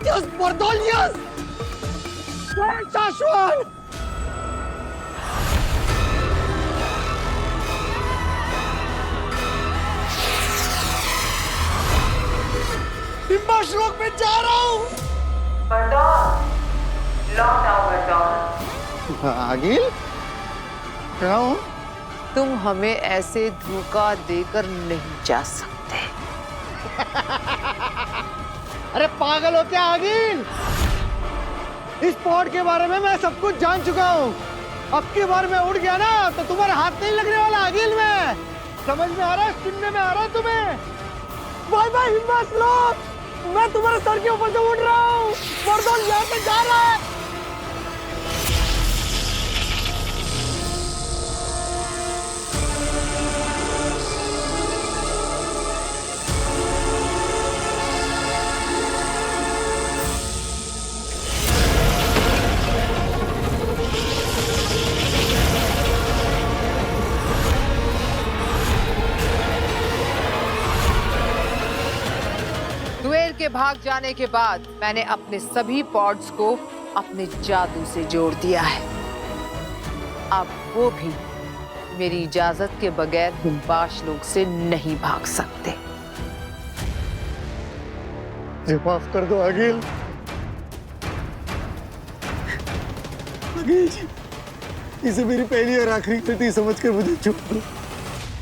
Yes, Bardol, yes! Shashwan! Himba श्लोक में जा रहा हूँ। आगिल, क्या हूँ? तुम हमें ऐसे धोखा देकर नहीं जा सकते। अरे पागल हो क्या आगिल? इस पॉड के बारे में मैं सब कुछ जान चुका हूँ। अब की बार मैं उड़ गया ना तो तुम्हारे हाथ नहीं लगने वाला आगिल में। समझ में आ रहा है? सुनने में आ रहा है तुम्हें? बाय बाय हिम्बा श्लोक। मैं तुम्हारे सर के ऊपर से उड़ रहा हूँ। बर्दोल यहाँ से जा रहा है। दुएल के भाग जाने के बाद मैंने अपने सभी पॉड्स को अपने जादू से जोड़ दिया है। अब वो भी मेरी इजाजत के बगैर हिम्बाश लोग से नहीं भाग सकते। माफ कर दो आगिल। आगिल जी, इसे मेरी पहली और आखिरी गलती समझकर मुझे छोड़ दो।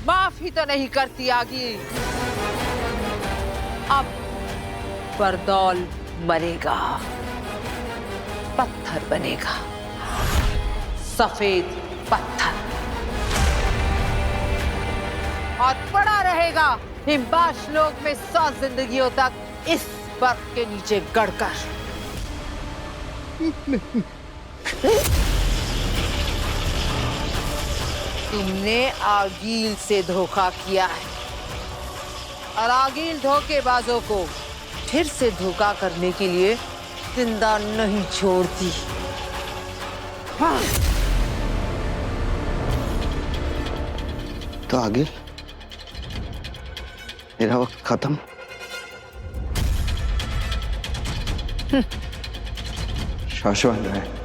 माफ ही तो नहीं करती आगी। अब बरदौल मरेगा, पत्थर बनेगा, सफेद पत्थर, और पड़ा रहेगा हिम्बाश लोक में 100 जिंदगियों तक इस बर्फ के नीचे गड़कर। तुमने आगील से धोखा किया है और आगील धोखेबाजों को फिर से धोखा करने के लिए जिंदा नहीं छोड़ती। हाँ। तो आगिल, मेरा वक्त खत्म। शाश्वत रहे।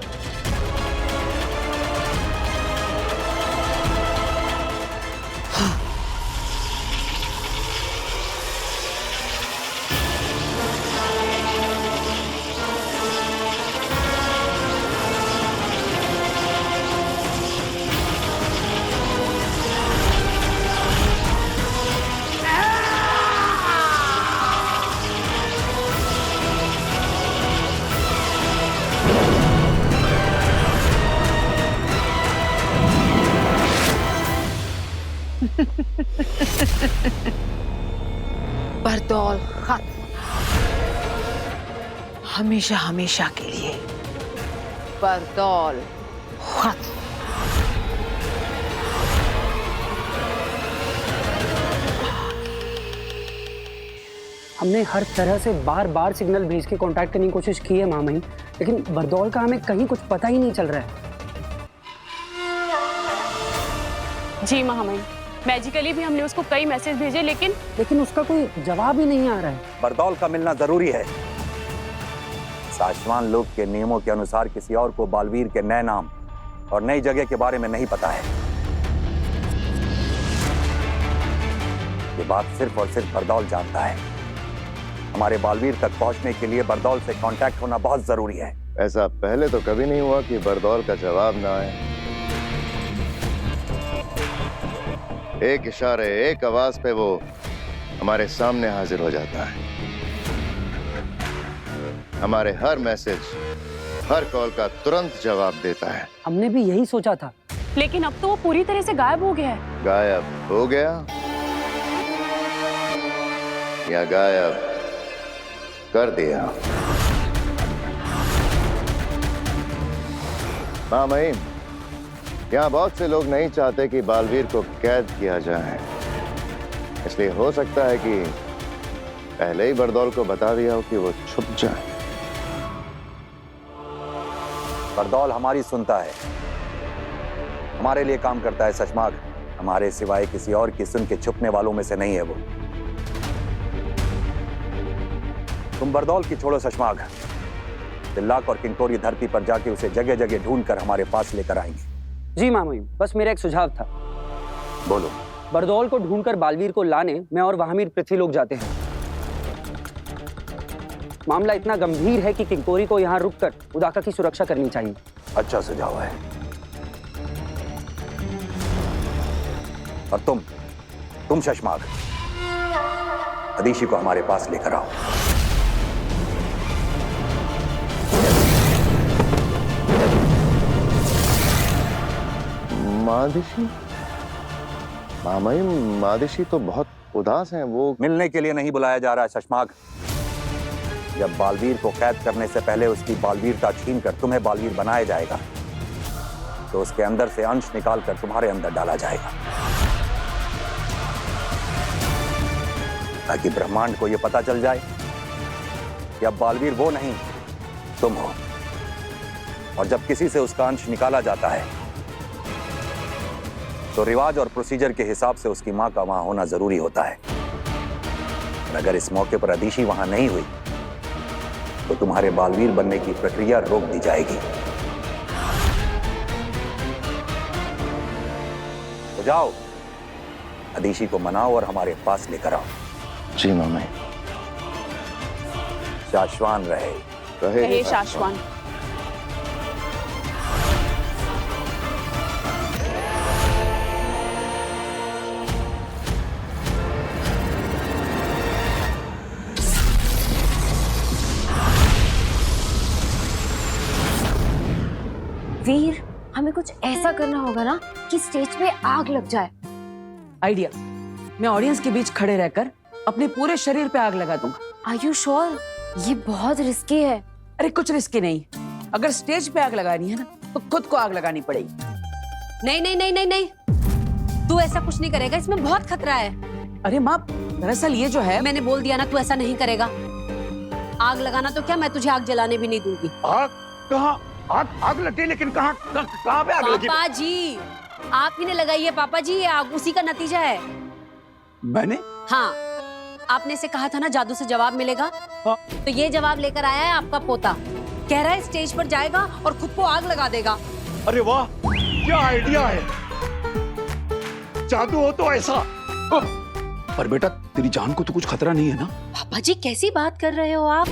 बरदौल खत्म, हमेशा हमेशा के लिए। बरदौल खत्म। हमने हर तरह से बार बार सिग्नल भेज के कांटेक्ट करने की कोशिश की है मामई, लेकिन बरदौल का हमें कहीं कुछ पता ही नहीं चल रहा है। जी महामहिम, मैजिकली भी हमने उसको कई मैसेज भेजे लेकिन उसका कोई जवाब ही नहीं आ रहा है। बरदौल का मिलना जरूरी है। साशवान लोक के नियमों के अनुसार किसी और को बालवीर के नए नाम और नई जगह के बारे में नहीं पता है। ये बात सिर्फ और सिर्फ बरदौल जानता है। हमारे बालवीर तक पहुंचने के लिए बरदौल से कांटेक्ट होना बहुत जरूरी है। ऐसा पहले तो कभी नहीं हुआ कि बरदौल का जवाब ना आए। एक इशारे, एक आवाज पे वो हमारे सामने हाजिर हो जाता है। हमारे हर मैसेज, हर कॉल का तुरंत जवाब देता है। हमने भी यही सोचा था, लेकिन अब तो वो पूरी तरह से गायब हो गया है। गायब हो गया या गायब कर दिया? हाँ महीम, यहाँ बहुत से लोग नहीं चाहते कि बालवीर को कैद किया जाए, इसलिए हो सकता है कि पहले ही बरदौल को बता दिया हो कि वो छुप जाए। बरदौल हमारी सुनता है, हमारे लिए काम करता है सचमाग। हमारे सिवाय किसी और की सुन के छुपने वालों में से नहीं है वो। तुम बरदौल की छोड़ो शशमाग, तिल्लाक और किंकोरी धरती पर जाके उसे जगह जगह ढूंढकर हमारे पास लेकर आएंगे। जी मामा जी, बस मेरा एक सुझाव था। बोलो। बरदौल को ढूंढकर बालवीर को लाने मैं और वहामीर पृथ्वी लोग जाते हैं। मामला इतना गंभीर है कि किंकोरी को यहाँ रुककर उदाका की सुरक्षा करनी चाहिए। अच्छा सुझाव है। और तुम शशमाग, अदीशी को हमारे पास लेकर आओ। मादिशी? मामाई, मादिशी तो बहुत उदास हैं। वो मिलने के लिए नहीं बुलाया जा रहा है शशमाग। जब बालवीर को कैद करने से पहले उसकी बालवीरता छीनकर तुम्हें बालवीर बनाया जाएगा, तो उसके अंदर से अंश निकालकर तुम्हारे अंदर डाला जाएगा, ताकि ब्रह्मांड को यह पता चल जाए कि अब बालवीर वो नहीं तुम हो। और जब किसी से उसका अंश निकाला जाता है तो रिवाज और प्रोसीजर के हिसाब से उसकी मां का वहां होना जरूरी होता है। और अगर इस मौके पर अदीशी वहां नहीं हुई तो तुम्हारे बालवीर बनने की प्रक्रिया रोक दी जाएगी। तो जाओ, अदीशी को मनाओ और हमारे पास लेकर आओ। जी मामाई। शाश्वान रहे। रहे शाश्वान। वीर, हमें कुछ ऐसा करना होगा ना कि स्टेज पे आग लग जाए। आइडिया, मैं ऑडियंस के बीच खड़े रहकर अपने पूरे शरीर पे आग लगा दूंगा। Are you sure? ये बहुत रिस्की है। अरे कुछ रिस्की नहीं, अगर स्टेज पे आग लगानी है ना तो खुद को आग लगानी पड़ेगी। नहीं नहीं नहीं नहीं नहीं, तू ऐसा कुछ नहीं करेगा, इसमें बहुत खतरा है। अरे माँ, दरअसल ये जो है, मैंने बोल दिया ना, तू ऐसा नहीं करेगा। आग लगाना तो क्या, मैं तुझे आग जलाने भी नहीं दूंगी। आग कहाँ? आग लगी, लेकिन कहाँ पे आग लगी? पापा जी, आप ही ने लगाई है पापा जी, ये आग उसी का नतीजा है। मैंने? हाँ, आपने से कहा था ना जादू से जवाब मिलेगा। हाँ। तो ये जवाब लेकर आया है आपका पोता। कह रहा है स्टेज पर जाएगा और खुद को आग लगा देगा। अरे वाह, क्या आइडिया है। जादू हो तो ऐसा। पर बेटा, तेरी जान को तो कुछ खतरा नहीं है ना? पापा जी कैसी बात कर रहे हो आप?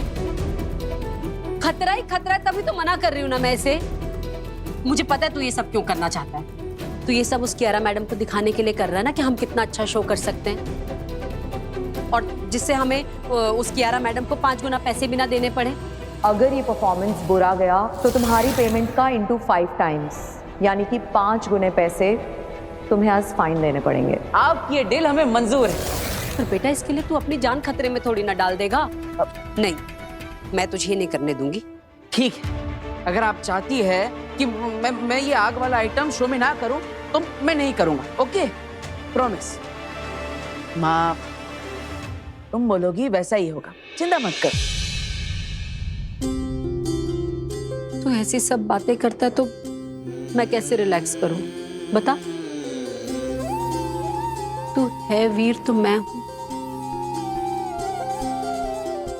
खतरा ही खतरा है, तभी तो मना कर रही हूँ ना मैं इसे। मुझे पता है तू ये सब क्यों करना चाहता है। तू ये सब उस कियारा मैडम को दिखाने के लिए कर रहा है ना कि हम कितना अच्छा शो कर सकते हैं, और जिससे हमें उस कियारा मैडम को 5 गुना पैसे भी ना देने पड़े। अगर ये परफॉर्मेंस बुरा गया तो तुम्हारी पेमेंट का इंटू 5 टाइम्स, यानी कि 5 गुने पैसे तुम्हें आज फाइन देने पड़ेंगे। आपकी ये डील हमें मंजूर है। पर बेटा, इसके लिए तू अपनी जान खतरे में थोड़ी ना डाल देगा। नहीं, मैं तुझे नहीं करने दूंगी। ठीक है, अगर आप चाहती है कि मैं ये आग वाला आइटम शो में ना करूं तो मैं नहीं करूंगा। Okay, promise. माँ, तुम बोलोगी वैसा ही होगा, चिंता मत कर। तू ऐसी सब बातें करता है तो मैं कैसे रिलैक्स करूं, बता। तू है वीर तो मैं हूं।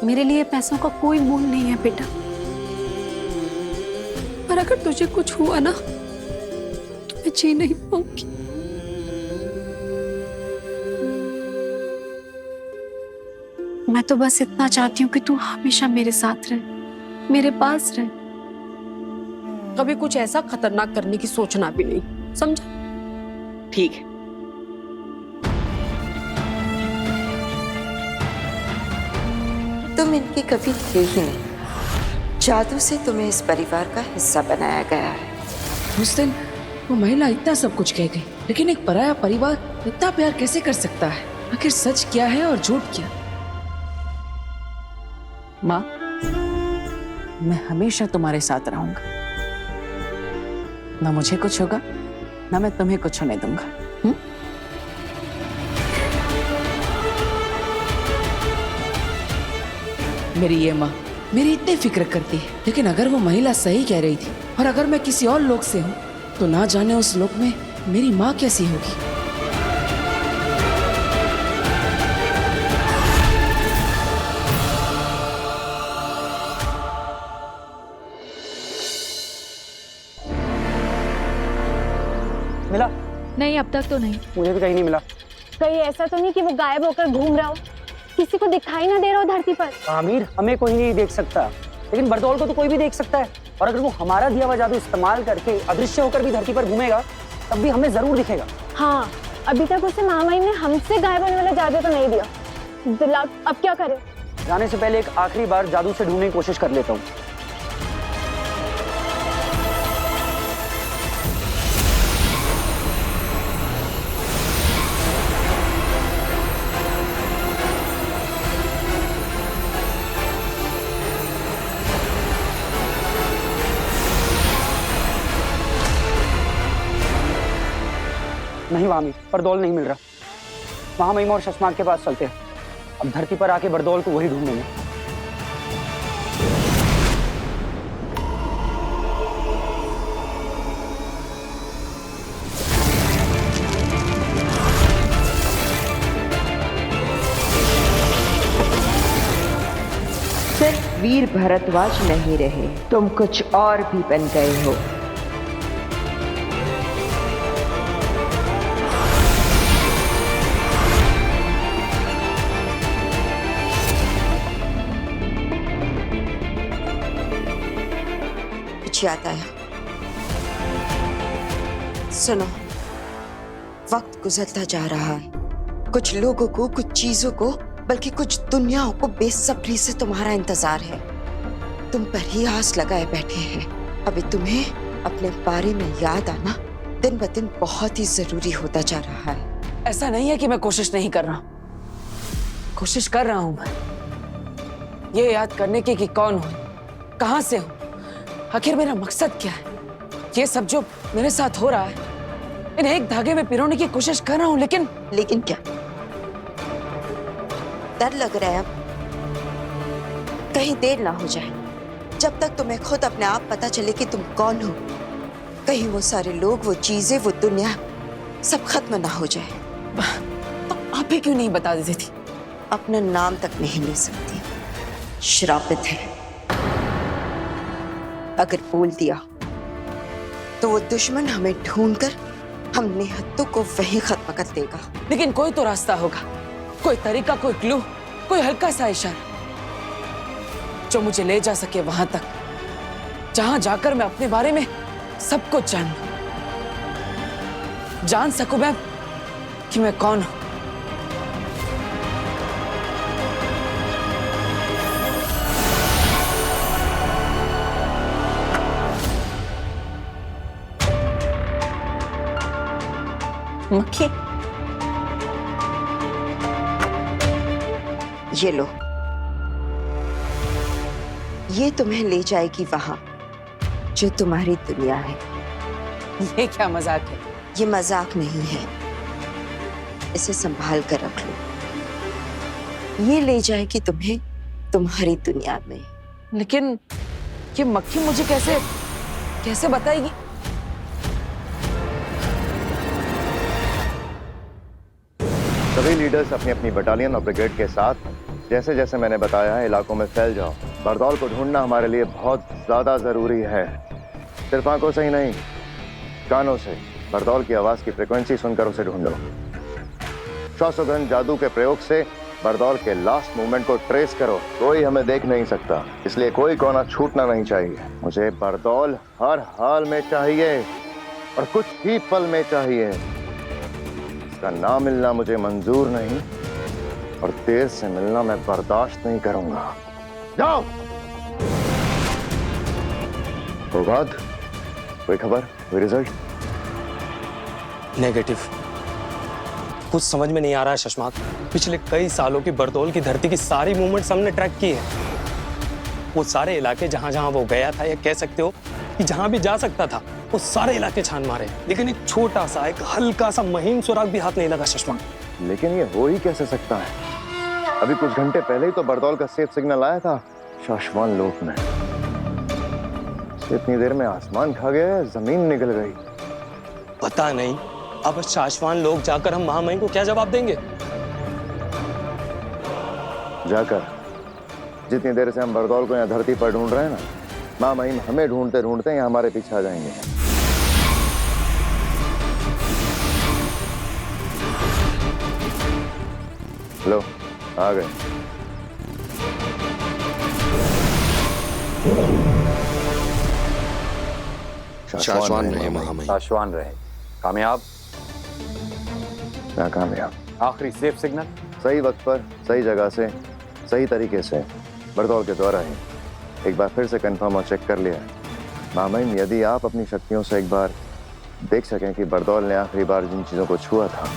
मेरे लिए पैसों का कोई मोल नहीं है बेटा, पर अगर तुझे कुछ हुआ ना तो मैं जी नहीं पाऊंगी। मैं तो बस इतना चाहती हूँ कि तू हमेशा मेरे साथ रहे, मेरे पास रहे। कभी कुछ ऐसा खतरनाक करने की सोचना भी नहीं, समझा? ठीक है। तुम इनके कभी थे ही नहीं। जादू से तुम्हें इस परिवार का हिस्सा बनाया गया है। उस दिन वो महिला इतना सब कुछ कह गई, लेकिन एक पराया परिवार इतना प्यार कैसे कर सकता है? आखिर सच क्या है और झूठ क्या? माँ, मैं हमेशा तुम्हारे साथ रहूंगा। ना मुझे कुछ होगा, ना मैं तुम्हें कुछ होने दूंगा। मेरी ये माँ मेरी इतनी फिक्र करती है, लेकिन अगर वो महिला सही कह रही थी और अगर मैं किसी और लोक से हूँ तो ना जाने उस लोक में मेरी माँ कैसी होगी। नहीं, अब तक तो नहीं। मुझे भी कहीं नहीं मिला। कहीं ऐसा तो नहीं कि वो गायब होकर घूम रहा हो, किसी को दिखाई ना दे रहा हो धरती पर? आमिर, हमें कोई नहीं देख सकता, लेकिन बरदौल को तो कोई भी देख सकता है। और अगर वो हमारा दिया हुआ जादू इस्तेमाल करके अदृश्य होकर भी धरती पर घूमेगा, तब भी हमें जरूर दिखेगा। हाँ, अभी तक उसे महामहिम ने हमसे गायब होने वाला जादू तो नहीं दिया। दिला, अब क्या करें? जाने से पहले एक आखिरी बार जादू से ढूंढने की कोशिश कर लेता हूँ। नहीं वामी, बरदौल नहीं मिल रहा। महामहिम और शशमाग के पास चलते हैं। अब धरती पर आके बरदौल को वही ढूंढेंगे। सिर्फ वीर भरद्वाज नहीं रहे, तुम कुछ और भी बन गए हो। याद आया, सुनो, वक्त गुजरता जा रहा है। कुछ लोगों को, कुछ चीजों को, बल्कि कुछ दुनियाओं को बेसब्री से तुम्हारा इंतजार है। तुम पर ही आस लगाए बैठे हैं। अभी तुम्हें अपने बारे में याद आना दिन ब दिन बहुत ही जरूरी होता जा रहा है। ऐसा नहीं है कि मैं कोशिश नहीं कर रहा, कोशिश कर रहा हूं मैं, ये याद करने की कि कौन हूं, कहां से हूं, आखिर मेरा मकसद क्या है। ये सब जो मेरे साथ हो रहा है, इन्हें एक धागे में पिरोने की कोशिश कर रहा हूं, लेकिन क्या डर लग रहा है? अब कहीं देर ना हो जाए, जब तक तुम्हें खुद अपने आप पता चले कि तुम कौन हो, कहीं वो सारे लोग, वो चीजें, वो दुनिया सब खत्म ना हो जाए। तो आप ही क्यों नहीं बता देती थी? अपना नाम तक नहीं ले सकती, श्रापित है। अगर बोल दिया तो वो दुश्मन हमें ढूंढकर हम निहत्तों को वहीं खत्म कर देगा। लेकिन कोई तो रास्ता होगा, कोई तरीका, कोई क्लू, कोई हल्का सा इशारा जो मुझे ले जा सके वहां तक, जहां जाकर मैं अपने बारे में सब कुछ जान सकूं मैं कि मैं कौन हूं। मक्खी, ये लो, ये तुम्हें ले जाएगी वहां जो तुम्हारी दुनिया है। ये क्या मजाक है? ये मजाक नहीं है, इसे संभाल कर रख लो। ये ले जाएगी तुम्हें तुम्हारी दुनिया में। लेकिन ये मक्खी मुझे कैसे बताएगी? सभी लीडर्स अपनी अपनी बटालियन और ब्रिगेड के साथ जैसे जैसे मैंने बताया है इलाकों में फैल जाओ। बरदौल को ढूंढना हमारे लिए बहुत ज्यादा जरूरी है। सिर्फ आंखों से ही नहीं, कानों से बरदौल की आवाज की फ्रीक्वेंसी सुनकर उसे ढूंढो। श्वासोगंध जादू के प्रयोग से बरदौल के लास्ट मूवमेंट को ट्रेस करो। कोई हमें देख नहीं सकता, इसलिए कोई कोना छूटना नहीं चाहिए। मुझे बरदौल हर हाल में चाहिए और कुछ ही पल में चाहिए। इसका ना मिलना मुझे मंजूर नहीं और देर से मिलना मैं बर्दाश्त नहीं करूंगा। जाओ। प्रभात, कोई खबर, कोई रिजल्ट? नेगेटिव। कुछ समझ में नहीं आ रहा है शशमाक। पिछले कई सालों की बरदौल की धरती की सारी मूवमेंट्स हमने ट्रैक की है। वो सारे इलाके जहां जहां वो गया था, या कह सकते हो कि जहां भी जा सकता था, वो सारे इलाके छान मारे, लेकिन एक छोटा सा, एक हल्का सा महीन सुराग भी हाथ नहीं लगा शशमाक। लेकिन ये हो ही कैसे सकता है? अभी कुछ घंटे पहले ही तो बरदौल का सेफ सिग्नल आया था शाश्वान लोक में। इतनी देर में आसमान खा गया, जमीन निकल गई। पता नहीं अब शाश्वान लोग जाकर हम महामहिम को क्या जवाब देंगे? जाकर जितनी देर से हम बरदौल को यहाँ धरती पर ढूंढ रहे हैं ना, महामहिम हमें ढूंढते ढूंढते यहाँ हमारे पीछे आ जाएंगे। लो आ गए। शाश्वान रहे महामहिम। शाश्वान रहे। कामयाब नाकामयाब। आखिरी सेफ सिग्नल सही वक्त पर सही जगह से सही तरीके से बड़दौल के द्वारा ही एक बार फिर से कंफर्म और चेक कर लिया। महामहिम, यदि आप अपनी शक्तियों से एक बार देख सकें कि बड़दौल ने आखिरी बार जिन चीजों को छुआ था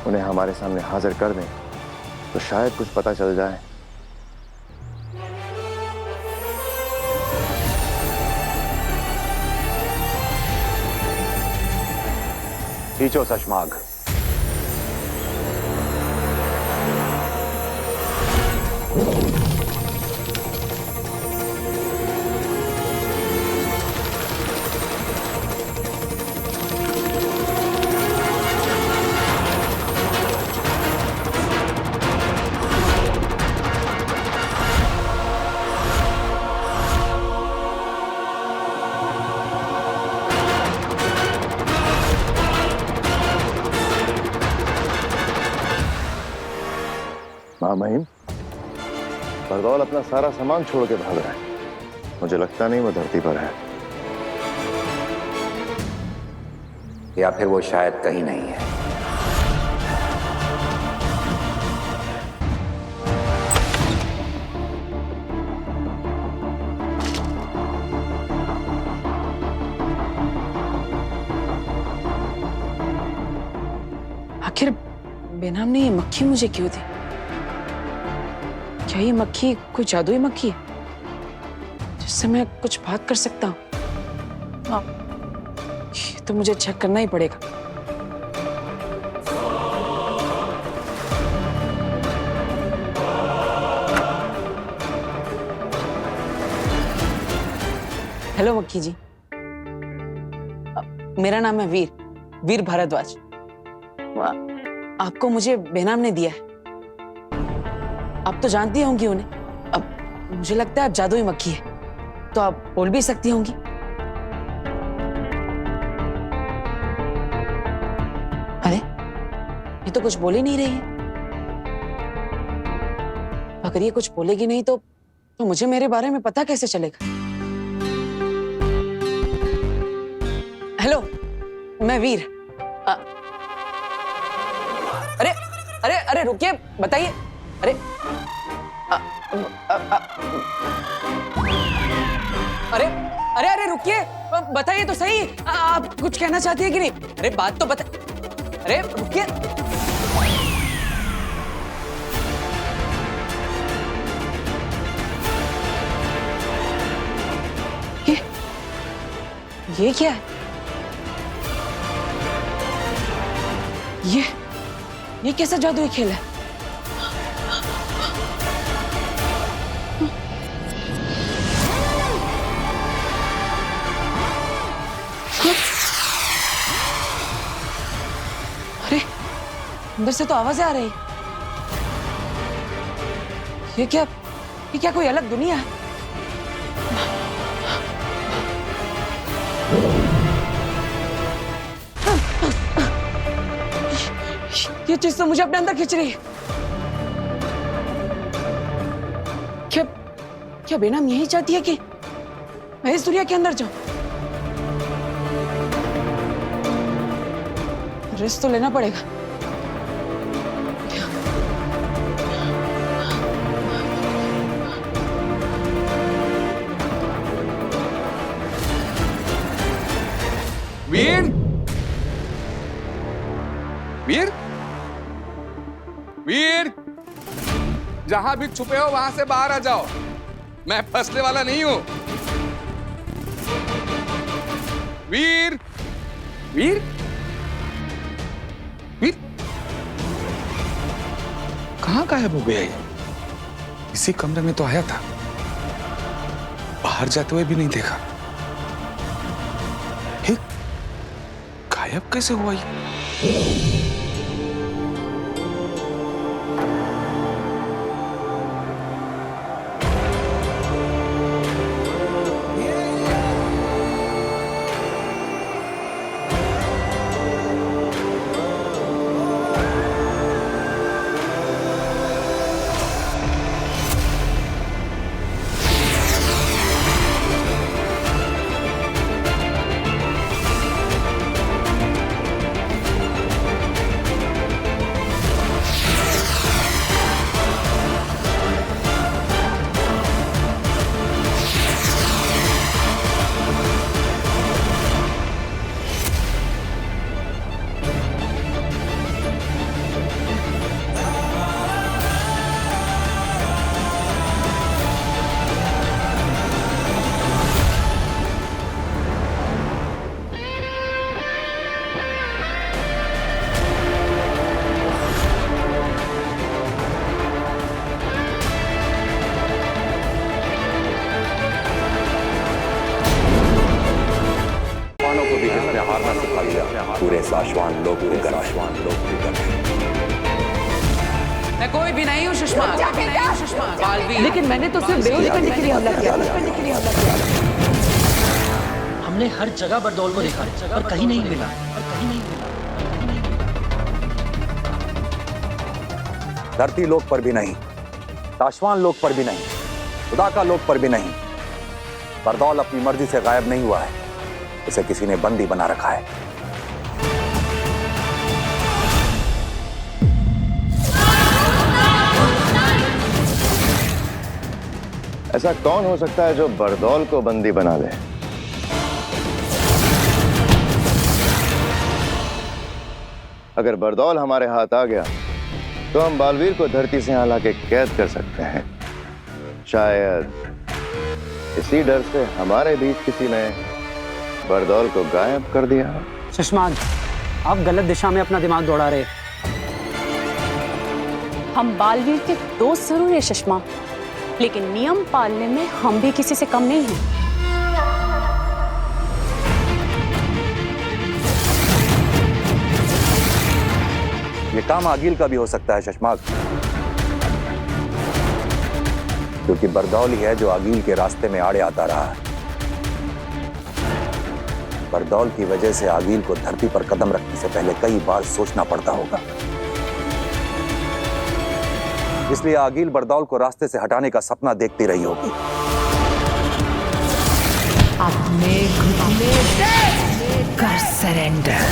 उन्हें हमारे सामने हाजिर कर दें तो शायद कुछ पता चल जाए। खींचो शशमाग। महामहिम, बड़दौल अपना सारा सामान छोड़ के भाग रहा है। मुझे लगता नहीं वो धरती पर है, या फिर वो शायद कहीं नहीं है। आखिर बेनाम ने ये मक्खी मुझे क्यों दी? क्या ये मक्खी कोई जादुई मक्खी है जिससे मैं कुछ बात कर सकता हूँ? ये तो मुझे चेक करना ही पड़ेगा। हेलो मक्खी जी, मेरा नाम है वीर भारद्वाज। आपको मुझे बेनाम ने दिया है। आप तो जानती होंगी उन्हें। अब मुझे लगता है आप जादुई मक्खी है, तो आप बोल भी सकती होंगी। अरे ये तो कुछ बोल ही नहीं रही है। अगर ये कुछ बोलेगी नहीं तो मुझे मेरे बारे में पता कैसे चलेगा? हेलो, मैं वीर। अरे अरे अरे रुकिए, बताइए। अरे अरे अरे अरे रुकिए, बताइए तो सही। आप कुछ कहना चाहती है कि नहीं? अरे बात तो बता। अरे रुकिए। ये क्या है? ये कैसा जादुई खेल है? अरे अंदर से तो आवाजें आ रही। ये क्या कोई अलग दुनिया है? ये चीज तो मुझे अपने अंदर खींच रही है। क्या बेनाम यही चाहती है कि मैं इस दुनिया के अंदर जाऊं? रिस्क तो लेना पड़ेगा। वीर वीर वीर, जहां भी छुपे हो वहां से बाहर आ जाओ। मैं फंसने वाला नहीं हूं। वीर वीर वीर, कहां गायब हो गया ये? इसी कमरे में तो आया था, बाहर जाते हुए भी नहीं देखा। गायब कैसे हुआ ये? शाश्वान लोक मैं कोई भी नहीं हूँ सुषमा, बालवीर। लेकिन मैंने तो सिर्फ बेहोश करने के लिए हमला किया। हमने हर जगह बरदौल को देखा पर कहीं नहीं मिला। धरती लोक पर भी नहीं, शाश्वान लोक पर भी नहीं, खुदा का लोक पर भी नहीं। बरदौल अपनी मर्जी से गायब नहीं हुआ है, उसे किसी ने बंदी बना रखा है। ऐसा कौन हो सकता है जो बरदौल को बंदी बना ले? अगर बरदौल हमारे हाथ आ गया तो हम बालवीर को धरती से यहां लाके कैद कर सकते हैं। शायद इसी डर से हमारे बीच किसी ने बरदौल को गायब कर दिया। शशमाग, आप गलत दिशा में अपना दिमाग दौड़ा रहे। हम बालवीर के दोस्त जरूर है सुषमा, लेकिन नियम पालने में हम भी किसी से कम नहीं हैं। ये काम आगिल का भी हो सकता है शशमाग, क्योंकि बरदौल ही है जो आगिल के रास्ते में आड़े आता रहा है। बरदौल की वजह से आगिल को धरती पर कदम रखने से पहले कई बार सोचना पड़ता होगा। इसलिए आगिल बरदौल को रास्ते से हटाने का सपना देखती रही होगी। अपने घुटने कर सरेंडर।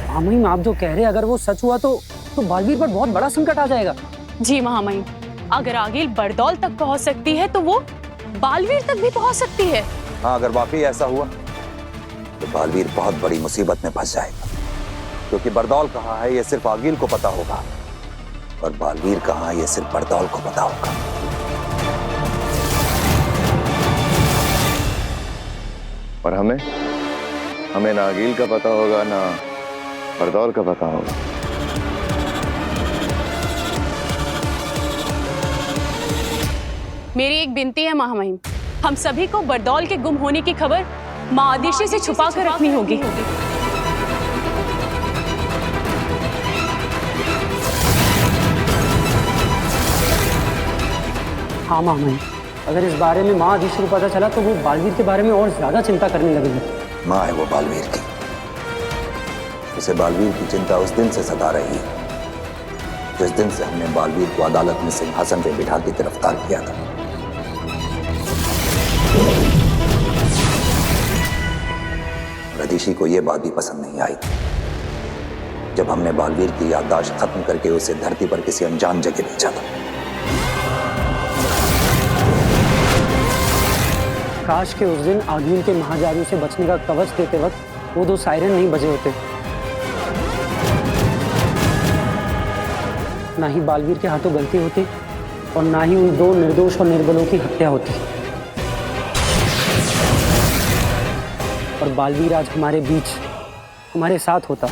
महामहिम, आप जो कह रहे हैं अगर वो सच हुआ तो बालवीर पर बहुत बड़ा संकट आ जाएगा। जी महामहिम, अगर आगिल बरदौल तक पहुंच सकती है तो वो बालवीर तक भी पहुंच सकती है। हाँ, अगर वाकई ऐसा हुआ तो बालवीर बहुत बड़ी मुसीबत में फंस जाएगा, क्योंकि बरदौल कहाँ है ये सिर्फ आगिल को पता होगा और बालवीर कहाँ ये सिर्फ बरदौल को पता होगा। और हमें ना आगिल का पता होगा ना बरदौल का पता होगा। मेरी एक विनती है महामहिम, हम सभी को बरदौल के गुम होने की खबर मां आदिशि से छुपा कर रखनी होगी। हाँ महामहिम, अगर इस बारे में माँ आदिशि को पता चला तो वो बालवीर के बारे में और ज्यादा चिंता करने लगेगी। माँ है वो बालवीर की, उसे बालवीर की चिंता उस दिन से सता रही है जिस दिन से हमने बालवीर को अदालत में सिंहासन पे बिठा के गिरफ्तार किया था। आदिशि को यह बात भी पसंद नहीं आई जब हमने बालवीर की याददाश्त खत्म करके उसे धरती पर किसी अनजान जगह भेजा था। काश के उस दिन आगिल के महाजादू से बचने का कवच देते वक्त वो 2 सायरन नहीं बजे होते, ना ही बालवीर के हाथों गलती होती और ना ही उन 2 निर्दोष और निर्बलों की हत्या होती। और बालवीर आज हमारे बीच हमारे साथ होता।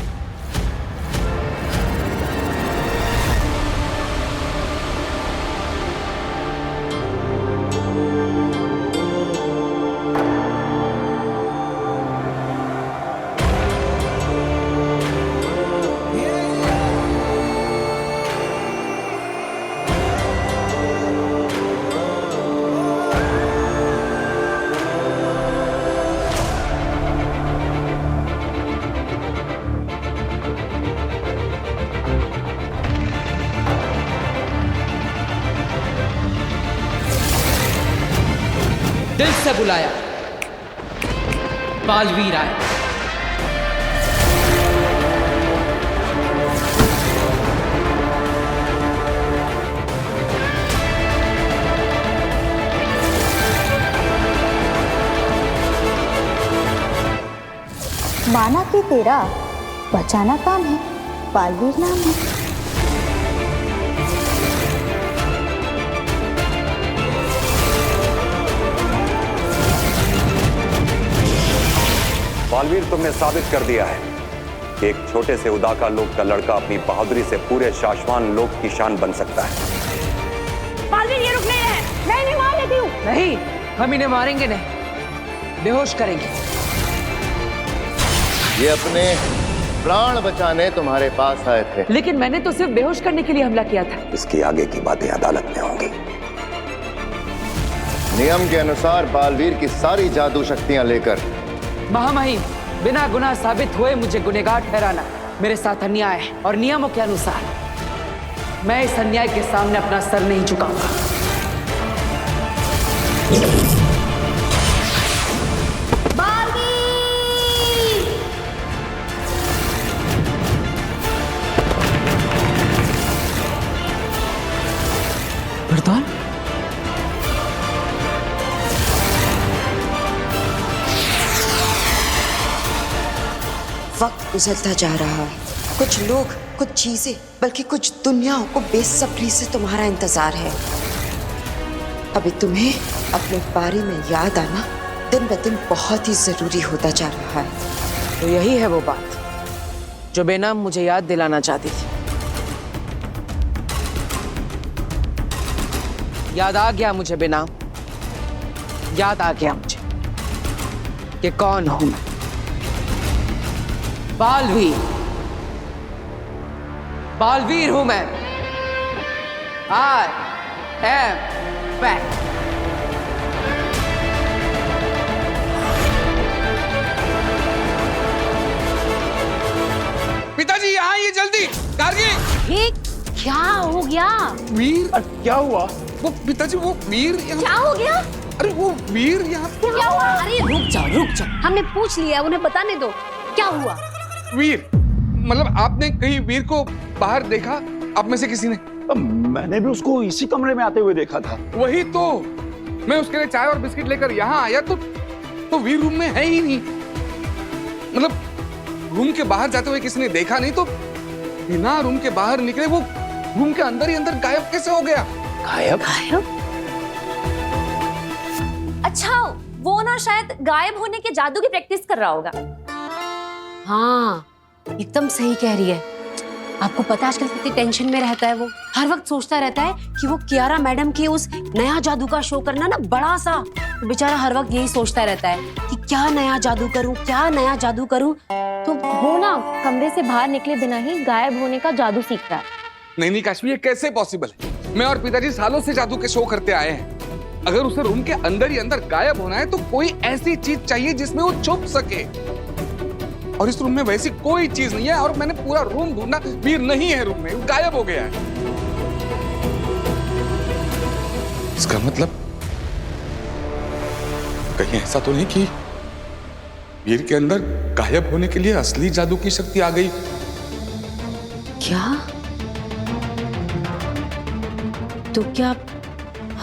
दिल से बुलाया, बालवीर आया। माना कि तेरा बचाना काम है, बालवीर नाम है। बालवीर, तुमने साबित कर दिया है कि एक छोटे से उदाका लोक का लड़का अपनी बहादुरी से पूरे शाश्वान लोक की शान बन सकता है। बालवीर, ये रुक नहीं है। मैं नहीं मार लेती हूँ। नहीं, हम इन्हें मारेंगे नहीं, बेहोश करेंगे। ये अपने प्राण बचाने तुम्हारे पास आए थे। लेकिन मैंने तो सिर्फ बेहोश करने के लिए हमला किया था। इसकी आगे की बातें अदालत में होंगी। नियम के अनुसार बालवीर की सारी जादू शक्तियां लेकर महामहिम, बिना गुनाह साबित हुए मुझे गुनहगार ठहराना मेरे साथ अन्याय है, और नियमों के अनुसार मैं इस अन्याय के सामने अपना सर नहीं झुकाऊंगा। बरदौल, वक्त गुजरता जा रहा है। कुछ लोग, कुछ चीजें, बल्कि कुछ दुनियाओं को बेसब्री से तुम्हारा इंतजार है। अभी तुम्हें अपने बारे में याद आना दिन ब दिन बहुत ही जरूरी होता जा रहा है। तो यही है वो बात जो बेनाम मुझे याद दिलाना चाहती थी। याद आ गया मुझे बेनाम, याद आ गया मुझे कि कौन हूं मैं। बालवीर, बालवीर हूं मैं। I am back. पिताजी यहाँ आइए जल्दी। गार्गी, ये क्या हो गया? वीर, क्या हुआ? वो पिताजी, वो वीर क्या हो गया? अरे वो वीर यहाँ। क्या हुआ? अरे रुक जाओ, हमने पूछ लिया, उन्हें बताने दो। क्या हुआ? वीर, मतलब आपने कहीं वीर को बाहर देखा? आप में से किसी ने? मैंने भी उसको इसी कमरे में आते हुए देखा था। वही तो, मैं उसके लिए चाय और बिस्किट लेकर यहाँ आया तो वीर रूम में है ही नहीं। मतलब रूम के बाहर जाते हुए किसी ने देखा नहीं, तो बिना रूम के बाहर निकले वो रूम के अंदर ही अंदर गायब कैसे हो गया? गायब? अच्छा, वो ना शायद गायब होने के जादू की प्रैक्टिस कर रहा होगा। हाँ, एकदम सही कह रही है। आपको पता है आजकल कितनी टेंशन में रहता है वो। हर वक्त सोचता रहता है कि वो कियारा मैडम के उस नया जादू का शो करना ना बड़ा सा। तो बेचारा हर वक्त यही सोचता रहता है कि क्या नया जादू करूं, क्या नया जादू करूं। तो वो ना कमरे से बाहर निकले बिना ही गायब होने का जादू सीख रहा है। नहीं काश्मीर, ये कैसे पॉसिबल है? मैं और पिताजी सालों से जादू के शो करते आए हैं। अगर उसे रूम के अंदर ही अंदर गायब होना है तो कोई ऐसी चीज चाहिए जिसमें वो छुप सके, और इस रूम में वैसी कोई चीज नहीं है। और मैंने पूरा रूम ढूंढा, वीर नहीं है रूम में, गायब हो गया है। इसका मतलब कहीं ऐसा तो नहीं कि वीर के अंदर गायब होने के लिए असली जादू की शक्ति आ गई? क्या? तो क्या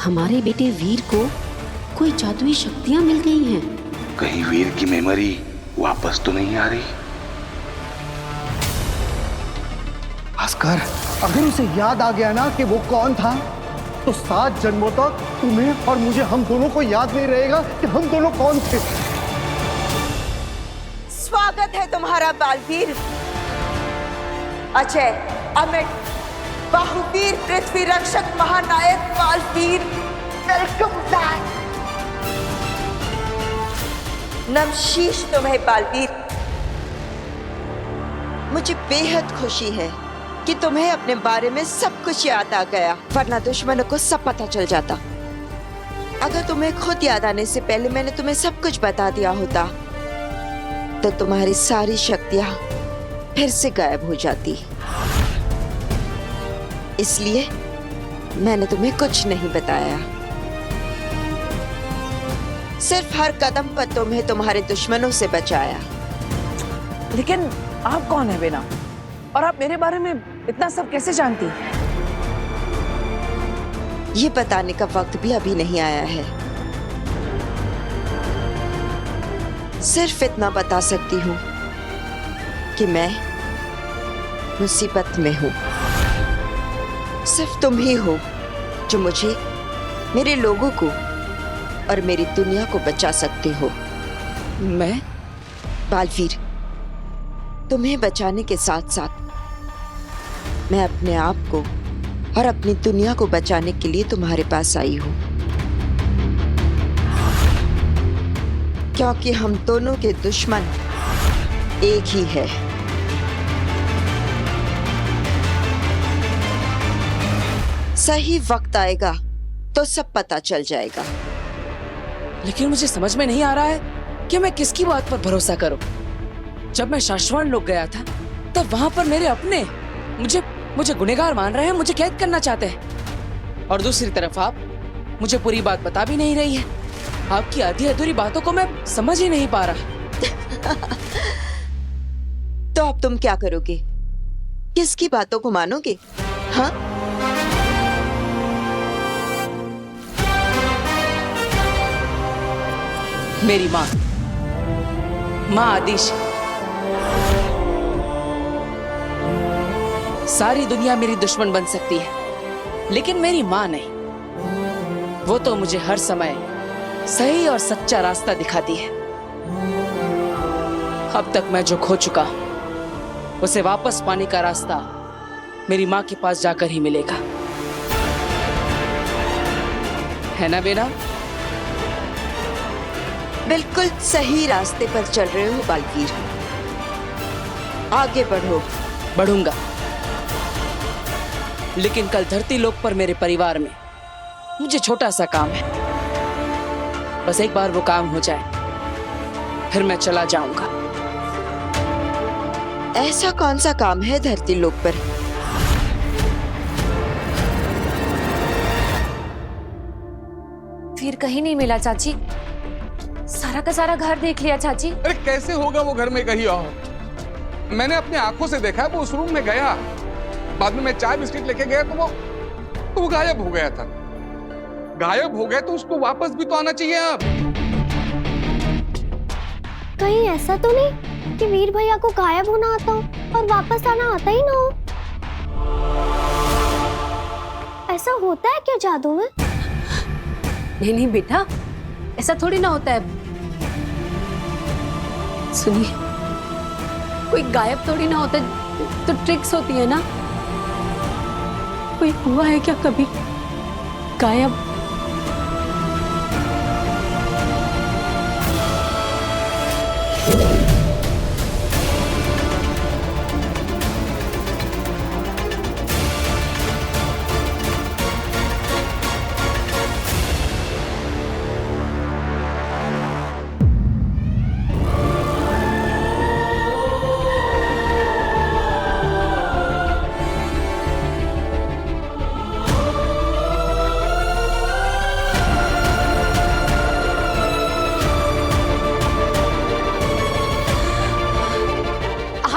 हमारे बेटे वीर को कोई जादुई शक्तियां मिल गई हैं? कहीं वीर की मेमोरी वापस तो नहीं आ रही? भास्कर, अगर उसे याद आ गया ना कि वो कौन था, तो 7 जन्मों तक तुम्हें और मुझे, हम दोनों को याद नहीं रहेगा कि हम दोनों कौन थे। स्वागत है तुम्हारा बालवीर। अजय, अमित, बाहुवीर, पृथ्वी रक्षक, महानायक बालवीर, वेलकम बैक। नमशीश तुम्हें बालवीर। मुझे बेहद खुशी है कि तुम्हें अपने बारे में सब कुछ याद आ गया, वरना दुश्मनों को सब पता चल जाता। अगर तुम्हें खुद याद आने से पहले मैंने तुम्हें सब कुछ बता दिया होता तो तुम्हारी सारी शक्तियां फिर से गायब हो जाती। इसलिए मैंने तुम्हें कुछ नहीं बताया। सिर्फ हर कदम पर तुम्हें तुम्हारे दुश्मनों से बचाया। लेकिन आप कौन है बेना? और आप मेरे बारे में इतना सब कैसे जानती हैं? ये बताने का वक्त भी अभी नहीं आया है। सिर्फ इतना बता सकती हूँ कि मैं मुसीबत में हूँ। सिर्फ तुम ही हो जो मुझे, मेरे लोगों को और मेरी दुनिया को बचा सकते हो। मैं बालवीर, तुम्हें बचाने के साथ साथ मैं अपने आप को और अपनी दुनिया को बचाने के लिए तुम्हारे पास आई हूं, क्योंकि हम दोनों के दुश्मन एक ही है। सही वक्त आएगा तो सब पता चल जाएगा। लेकिन मुझे समझ में नहीं आ रहा है कि मैं किसकी बात पर भरोसा करूं। जब मैं शाश्वत लोग गया था तब वहां पर मेरे अपने मुझे गुनहगार मान रहे हैं, मुझे कैद करना चाहते हैं। और दूसरी तरफ आप मुझे पूरी बात बता भी नहीं रही है। आपकी आधी अधूरी बातों को मैं समझ ही नहीं पा रहा। तो अब तुम क्या करोगे? किसकी बातों को मानोगे? हाँ, मेरी माँ आदिश। सारी दुनिया मेरी दुश्मन बन सकती है, लेकिन मेरी माँ नहीं। वो तो मुझे हर समय सही और सच्चा रास्ता दिखाती है। अब तक मैं जो खो चुका उसे वापस पाने का रास्ता मेरी माँ के पास जाकर ही मिलेगा, है ना बेटा? बिल्कुल सही रास्ते पर चल रहे हो बालवीर। आगे बढ़ो। बढ़ूंगा, लेकिन कल धरती लोक पर मेरे परिवार में मुझे छोटा सा काम है। बस एक बार वो काम हो जाए फिर मैं चला जाऊंगा। ऐसा कौन सा काम है धरती लोक पर? फिर कहीं नहीं मिला चाची। सारा का सारा घर देख लिया चाची। अरे कैसे होगा वो घर में कहीं और? मैंने अपनी आंखों से देखा, वो उस रूम में गया, बाद में मैं चाय बिस्किट लेके गया तो वो गायब हो गया था। गायब हो गया तो उसको वापस भी तो आना चाहिए। अब कहीं ऐसा तो नहीं कि वीर भैया को गायब होना आता हो और वापस आना आता ही ना हो? ऐसा होता है क्या जादू में? नहीं बेटा, ऐसा थोड़ी ना होता है। सुनिए, कोई गायब थोड़ी ना होता है, तो ट्रिक्स होती है ना। कोई हुआ है क्या कभी गायब?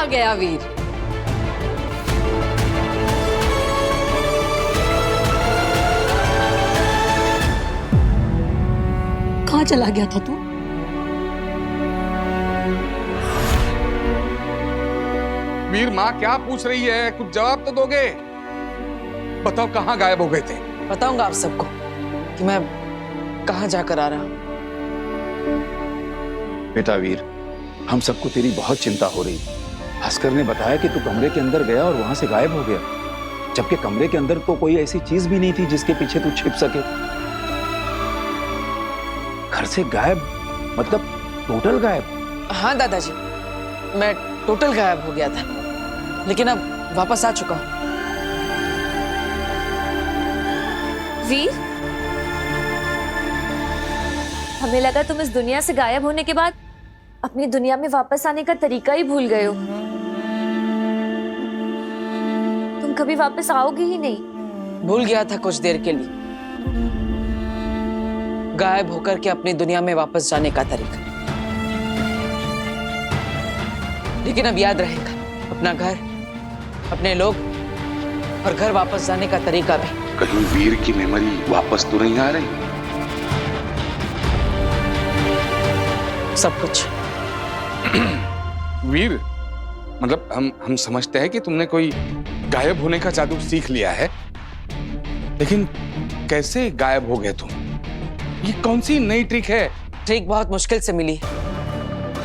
गया वीर। कहाँ चला गया था तू? वीर, माँ क्या पूछ रही है? कुछ जवाब तो दोगे। बताओ कहाँ गायब हो गए थे? बताऊंगा आप सबको कि मैं कहाँ जाकर आ रहा हूँ। बेटा वीर, हम सबको तेरी बहुत चिंता हो रही। भास्कर ने बताया कि तू कमरे के अंदर गया और वहां से गायब हो गया, जबकि कमरे के अंदर तो कोई ऐसी चीज भी नहीं थी जिसके पीछे तू छिप सके। घर से गायब मतलब टोटल गायब? हाँ दादाजी, मैं टोटल गायब हो गया था, लेकिन अब वापस आ चुका हूँ। वीर, हमें लगा तुम इस दुनिया से गायब होने के बाद अपनी दुनिया में वापस आने का तरीका ही भूल गए हो। तुम कभी वापस आओगे ही नहीं। भूल गया था कुछ देर के लिए, गायब होकर के अपनी दुनिया में वापस जाने का तरीका। लेकिन अब याद रहेगा अपना घर, अपने लोग और घर वापस जाने का तरीका भी। कहीं वीर की मेमोरी वापस तो नहीं आ रही? सब कुछ। वीर, मतलब हम समझते हैं कि तुमने कोई गायब होने का जादू सीख लिया है, लेकिन कैसे गायब हो गए तुम? ये कौन सी नई ट्रिक है? ट्रिक बहुत मुश्किल से मिली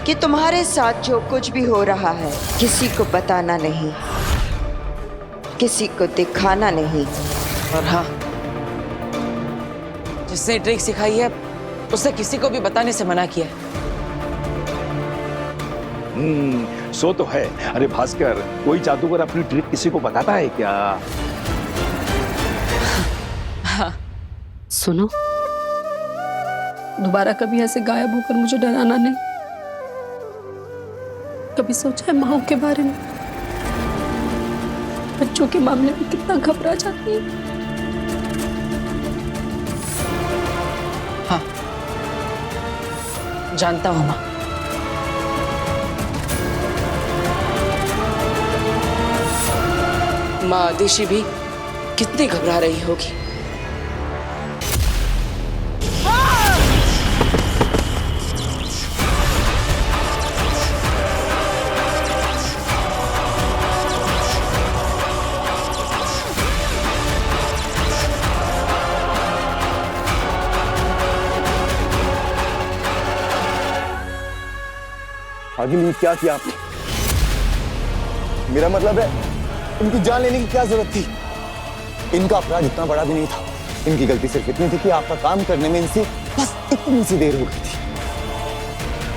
कि तुम्हारे साथ जो कुछ भी हो रहा है किसी को बताना नहीं, किसी को दिखाना नहीं। और हाँ, जिसने ट्रिक सिखाई है उसने किसी को भी बताने से मना किया है। सो तो है। अरे भास्कर, कोई जादूगर अपनी ट्रिक किसी को बताता है क्या? हाँ सुनो, दोबारा कभी ऐसे गायब होकर मुझे डराना नहीं। कभी सोचा है माओ के बारे में, बच्चों के मामले में कितना घबरा जाती है। हाँ जानता हूँ माँ। माँ आदिशी भी कितनी घबरा रही होगी। आगे नहीं क्या किया आपने? मेरा मतलब है इनकी जान लेने की क्या जरूरत थी? इनका अपराध इतना बड़ा भी नहीं था। इनकी गलती सिर्फ इतनी थी कि आपका काम करने में इनसे बस इतनी सी देर हो गई थी।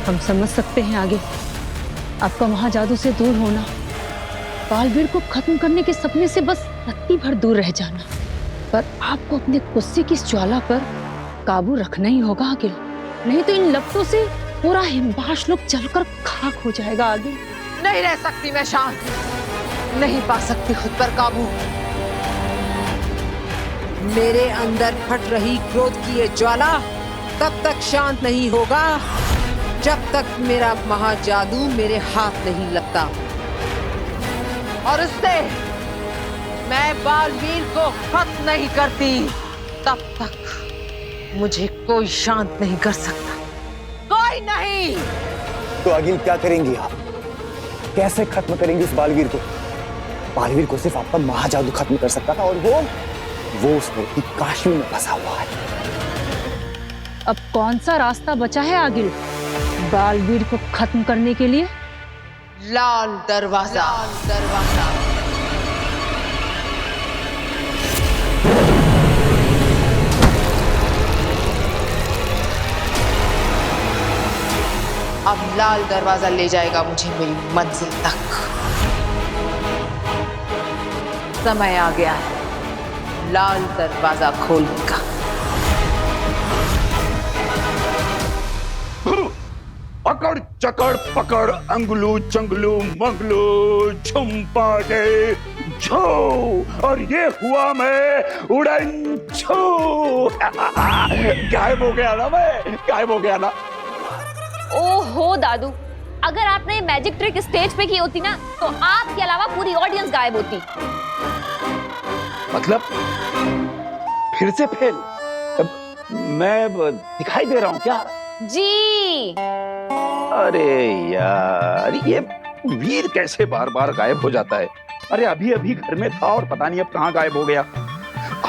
हम समझ सकते हैं आगे आपका महाजादू से दूर होना, बालवीर को खत्म करने के सपने से बस रत्ती भर दूर रह जाना, पर आपको अपने गुस्से की इस ज्वाला पर काबू रखना ही होगा आगे, नहीं तो इन लपटों से पूरा हिमबाश लोग जलकर खाक हो जाएगा आगे। नहीं रह सकती मैं शांत, नहीं पा सकती खुद पर काबू। मेरे अंदर फट रही क्रोध की ये ज्वाला तब तक शांत नहीं होगा जब तक मेरा महाजादू मेरे हाथ नहीं लगता, और उससे मैं बालवीर को खत्म नहीं करती तब तक मुझे कोई शांत नहीं कर सकता, कोई नहीं। तो आगे क्या करेंगी आप? कैसे खत्म करेंगी इस बालवीर को? बालवीर को सिर्फ आपका महाजादू खत्म कर सकता था, और वो उस मूर्ति काशी में फंसा हुआ है। अब कौन सा रास्ता बचा है आगे बालवीर को खत्म करने के लिए? लाल दरवाजा। अब लाल दरवाजा ले जाएगा मुझे मेरी मंजिल तक। समय आ गया है लाल दरवाजा खोलने का। अकड़ चकड़ पकड़ अंगलू चंगलू मंगलू झुम्पा दे झो, और ये हुआ मैं उड़न छू। गायब हो गया ना, मैं गायब हो गया ना। ओहो दादू, अगर आपने मैजिक ट्रिक स्टेज पे की होती ना तो आपके अलावा पूरी ऑडियंस गायब होती। मतलब फिर से फेल? मैं दिखाई दे रहा हूँ क्या? जी। अरे यार, ये वीर कैसे बार बार गायब हो जाता है? अरे अभी अभी घर में था और पता नहीं अब कहाँ गायब हो गया।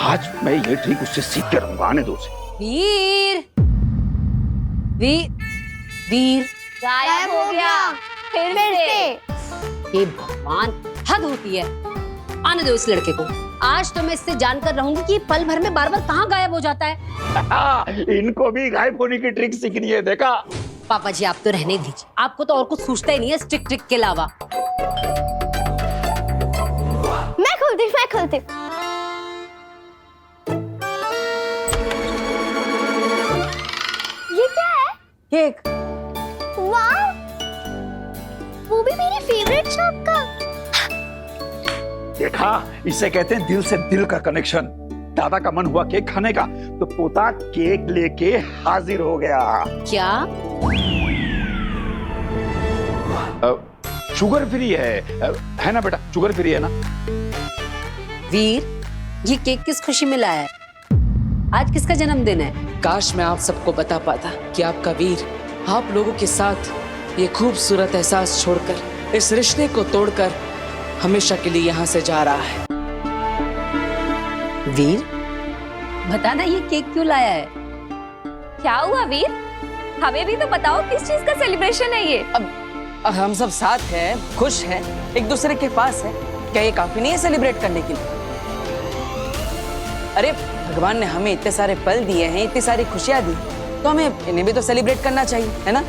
आज मैं ये ट्रिक उससे सीख के रहूंगा, आने दो उसे। वीर वीर वीर गायब हो गया फिर से। हे भगवान, हद होती है। आने दो इस लड़के को। आज तो मैं इससे जानकर रहूंगी कि पल भर में बार बार कहाँ गायब हो जाता है। इनको भी गायब होने की ट्रिक सीखनी है, देखा? पापा जी आप तो रहने दीजिए, आपको तो और कुछ सूझता ही नहीं है स्टिक ट्रिक के अलावा। मैं खोलती ये क्या है? केक। वाह, वो भी मेरी फेवरेट शॉप का। देखा, इसे कहते हैं दिल से दिल का कनेक्शन। दादा का मन हुआ केक खाने का तो पोता केक लेके हाजिर हो गया। क्या? शुगर फ्री है ना बेटा? शुगर फ्री है ना? वीर, ये केक किस खुशी में लाया है? आज किसका जन्मदिन है? काश मैं आप सबको बता पाता कि आपका वीर आप लोगों के साथ ये खूबसूरत एहसास छोड़कर, इस रिश्ते को तोड़कर हमेशा के लिए यहाँ से जा रहा है। वीर, बताना ये केक क्यों लाया है? क्या हुआ वीर? हमें भी तो बताओ किस चीज का सेलिब्रेशन है ये? अब हम सब साथ हैं, खुश हैं, एक दूसरे के पास है, क्या ये काफी नहीं है सेलिब्रेट करने के लिए? अरे भगवान ने हमें इतने सारे पल दिए हैं, इतनी सारी खुशियां दी, तो हमें इन्हें भी तो सेलिब्रेट करना चाहिए, है ना?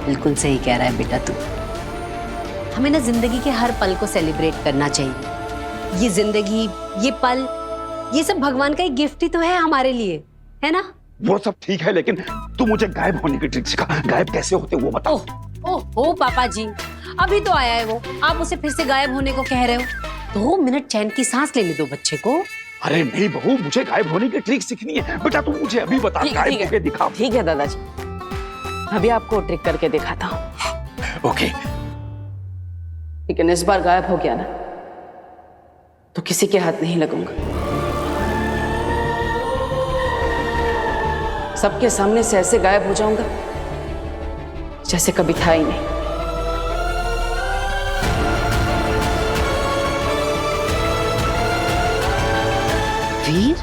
बिल्कुल सही कह रहा है बेटा तू। हमें ना जिंदगी के हर पल को सेलिब्रेट करना चाहिए। ये जिंदगी, ये पल ये सब भगवान का एक गिफ्ट ही तो है हमारे लिए, है ना? वो सब ठीक है, लेकिन तू मुझे गायब होने की ट्रिक सिखा। गायब कैसे होते वो बता। ओह पापा जी, अभी तो आया है वो, आप उसे फिर से गायब होने को कह रहे हो? 2 मिनट चैन की सांस लेने दो बच्चे को। अरे नहीं बहू, मुझे गायब होने की ट्रिक सीखनी है। बेटा तू मुझे अभी बता, गायब होके दिखा। ठीक है दादाजी, अभी आपको ट्रिक करके दिखाता हूँ। ओके। लेकिन इस बार गायब हो गया ना तो किसी के हाथ नहीं लगूंगा। सबके सामने से ऐसे गायब हो जाऊंगा जैसे कभी था ही नहीं। वीर,